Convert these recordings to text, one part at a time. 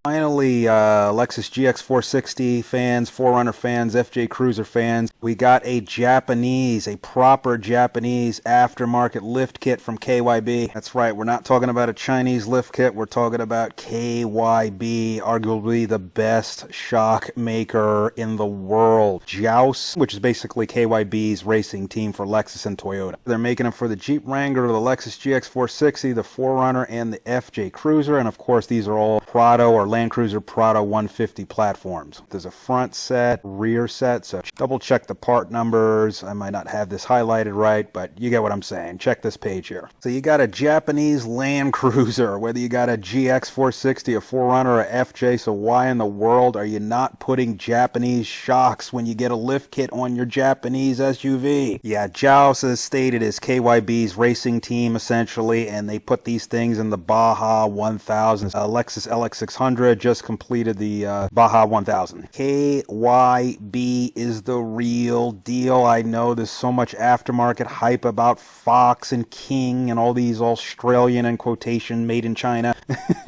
Finally, Lexus GX460 fans, 4Runner fans, FJ Cruiser fans, we got a proper Japanese aftermarket lift kit from KYB. That's right, we're not talking about a Chinese lift kit, we're talking about KYB, arguably the best shock maker in the world. Joust, which is basically KYB's racing team for Lexus and Toyota. They're making them for the Jeep Wrangler, the Lexus GX460, the 4Runner, and the FJ Cruiser, and of course these are all Prado or Land Cruiser Prado 150 platforms. There's a front set, rear set, so double check the part numbers. I might not have this highlighted right, but you get what I'm saying. Check this page here. So you got a Japanese Land Cruiser, whether you got a GX460, a 4Runner, or a FJ, so why in the world are you not putting Japanese shocks when you get a lift kit on your Japanese SUV? Yeah, Joust is stated as KYB's racing team essentially, and they put these things in the Baja 1000. Lexus LX600 just completed the Baja 1000. KYB is the real deal. I know there's so much aftermarket hype about Fox and King and all these Australian and quotation made in China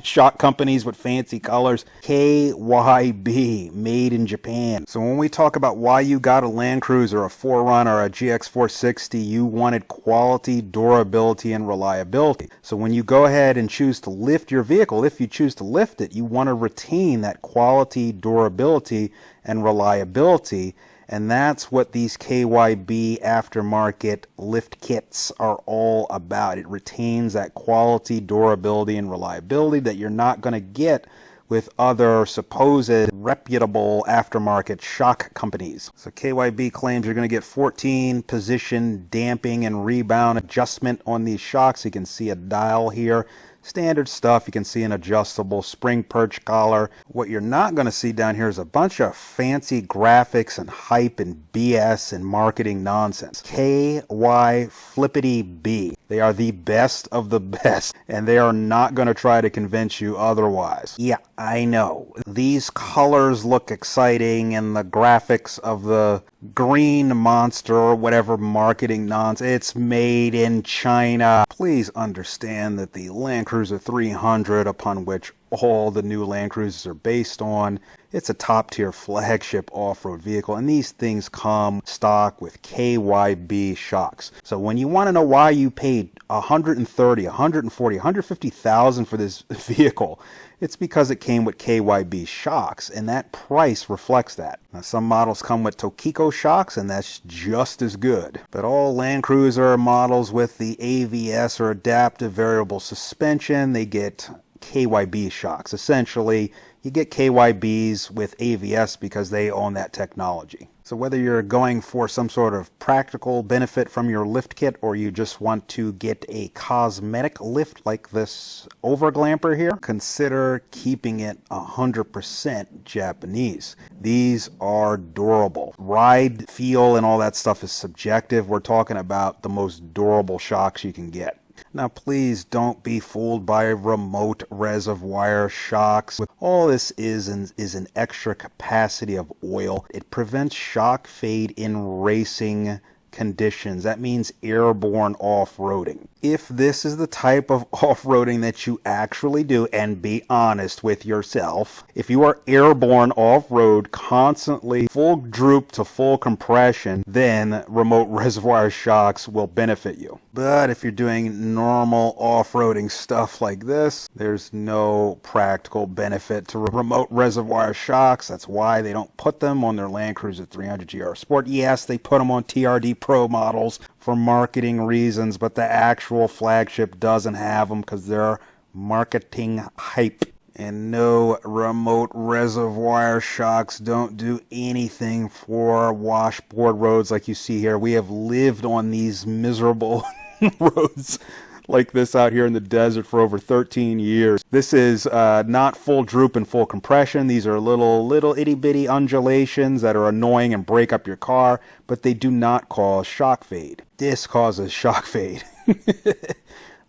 shock companies with fancy colors. KYB, made in Japan. So when we talk about why you got a Land Cruiser, a 4Runner, or a GX460, you wanted quality, durability, and reliability. So when you go ahead and choose to lift your vehicle, if you choose to lift it, you want to retain that quality, durability, and reliability. And that's what these KYB aftermarket lift kits are all about. It retains that quality, durability, and reliability that you're not going to get with other supposed reputable aftermarket shock companies. So KYB claims you're going to get 14 position damping and rebound adjustment on these shocks. You can see a dial here. Standard stuff. You can see an adjustable spring perch collar. What you're not going to see down here is a bunch of fancy graphics and hype and BS and marketing nonsense. KY Flippity B. They are the best of the best, and they are not going to try to convince you otherwise. Yeah, I know. These colors look exciting, and the graphics of the green monster or whatever marketing nonsense, it's made in China. Please understand that the Land Cruiser 300, upon which all the new Land Cruisers are based on, it's a top-tier flagship off-road vehicle, and these things come stock with KYB shocks. So when you want to know why you paid $130,000, $140,000, $150,000 for this vehicle, it's because it came with KYB shocks, and that price reflects that. Now, some models come with Tokiko shocks, and that's just as good. But all Land Cruiser models with the AVS or adaptive variable suspension, they get KYB shocks. Essentially, you get KYBs with AVS because they own that technology. So whether you're going for some sort of practical benefit from your lift kit, or you just want to get a cosmetic lift like this overglamper here, consider keeping it 100% Japanese. These are durable. Ride, feel, and all that stuff is subjective. We're talking about the most durable shocks you can get. Now please don't be fooled by remote reservoir shocks. All this is an extra capacity of oil. It prevents shock fade in racing conditions. That means airborne off-roading. If this is the type of off-roading that you actually do, and be honest with yourself, if you are airborne off-road constantly full droop to full compression, then remote reservoir shocks will benefit you. But if you're doing normal off-roading stuff like this, there's no practical benefit to remote reservoir shocks. That's why they don't put them on their Land Cruiser 300 GR Sport. Yes, they put them on TRD Pro models for marketing reasons, but the actual flagship doesn't have them because they're marketing hype. And no, remote reservoir shocks don't do anything for washboard roads like you see here. We have lived on these miserable roads like this out here in the desert for over 13 years. This is not full droop and full compression. These are little itty bitty undulations that are annoying and break up your car, but they do not cause shock fade. This causes shock fade.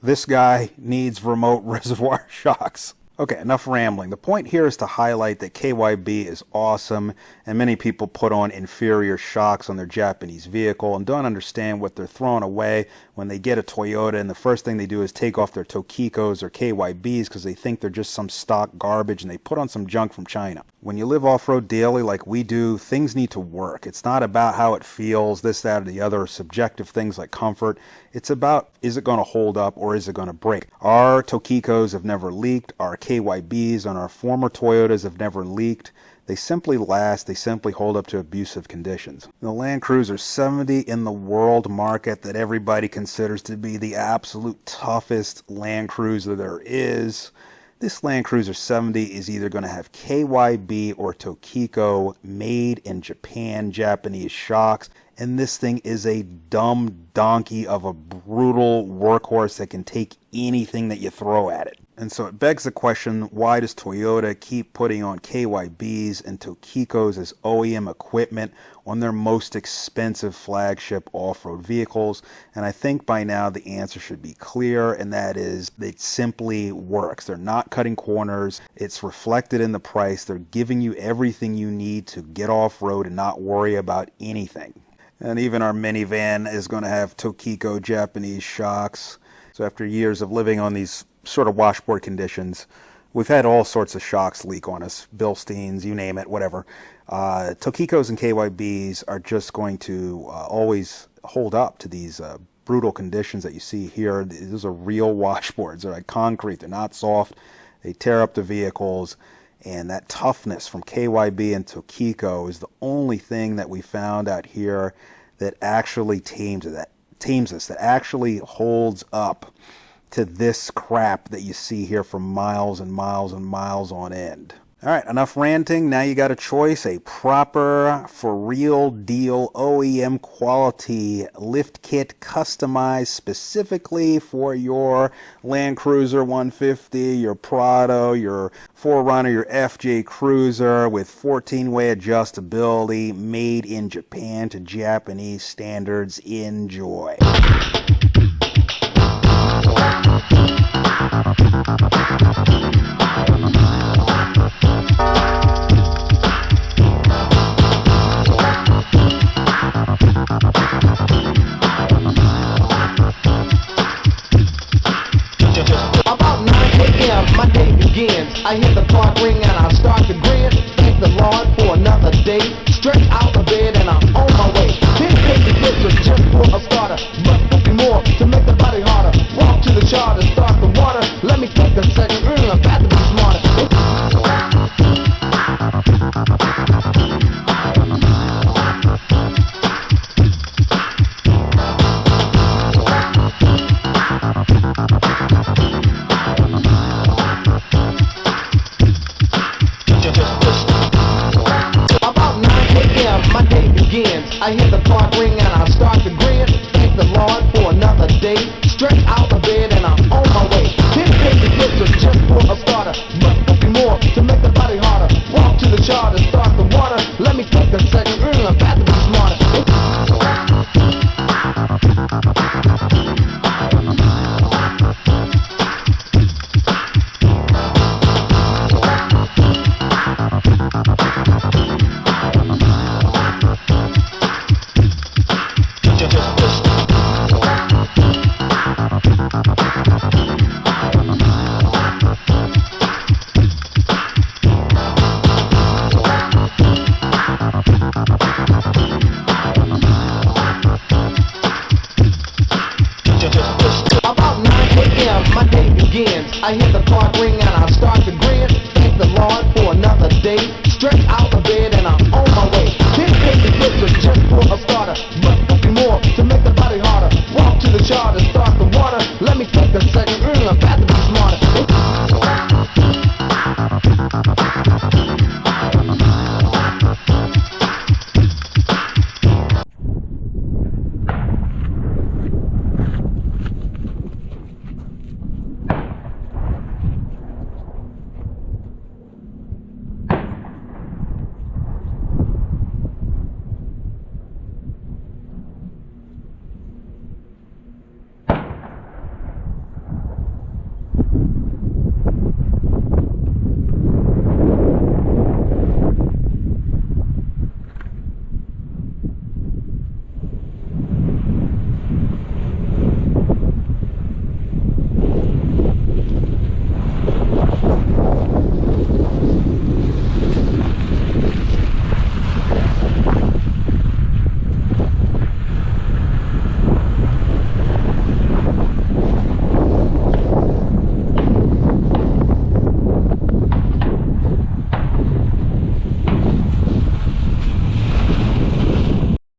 This guy needs remote reservoir shocks. Okay, enough rambling. The point here is to highlight that KYB is awesome, and many people put on inferior shocks on their Japanese vehicle and don't understand what they're throwing away when they get a Toyota, and the first thing they do is take off their Tokikos or KYBs because they think they're just some stock garbage and they put on some junk from China. When you live off-road daily like we do, things need to work. It's not about how it feels, this, that, or the other, subjective things like comfort. It's about, is it going to hold up or is it going to break? Our Tokikos have never leaked. Our KYBs on our former Toyotas have never leaked. They simply last. They simply hold up to abusive conditions. The Land Cruiser 70 in the world market that everybody considers to be the absolute toughest Land Cruiser there is. This Land Cruiser 70 is either going to have KYB or Tokiko made in Japan, Japanese shocks, and this thing is a dumb donkey of a brutal workhorse that can take anything that you throw at it. And so it begs the question, why does Toyota keep putting on KYBs and Tokikos as OEM equipment on their most expensive flagship off-road vehicles? And I think by now the answer should be clear, and that is it simply works. They're not cutting corners. It's reflected in the price. They're giving you everything you need to get off-road and not worry about anything. And even our minivan is going to have Tokiko Japanese shocks. So after years of living on these sort of washboard conditions, we've had all sorts of shocks leak on us, Bilsteins, you name it, whatever. Tokikos and KYBs are just going to always hold up to these brutal conditions that you see here. These are real washboards. They're like concrete. They're not soft. They tear up the vehicles. And that toughness from KYB and Tokiko is the only thing that we found out here that actually tames us, that actually holds up to this crap that you see here for miles and miles and miles on end. All right, enough ranting. Now you got a choice, a proper, for real deal OEM quality lift kit customized specifically for your Land Cruiser 150, your Prado, your 4Runner, your FJ Cruiser with 14-way adjustability, made in Japan to Japanese standards. Enjoy. About 9 a.m. my day begins. I hear the clock ring and I start to grin. Thank the Lord for another day. Stretch out of bed and I'm on my way. 10 pages pictures just for a starter, but nothing more to make the body harder. Walk to the chart and start the water. Let me take a second, I've got to be smarter. About 9 a.m. my day begins. I hear the clock ring and I start to grin. Thank the Lord for another day. Stretch out of bed and I'm on my way. 10 pages pictures just for a starter, but nothing more to make the body harder. Walk to the chart and start the water. Let me take a second, I've got to be smarter. About 9 a.m. my day begins. I hear the clock ring and I start to grin. Thank the Lord for another day. Stretch out of bed and I'm on my way. 10 pages pictures just for a starter, but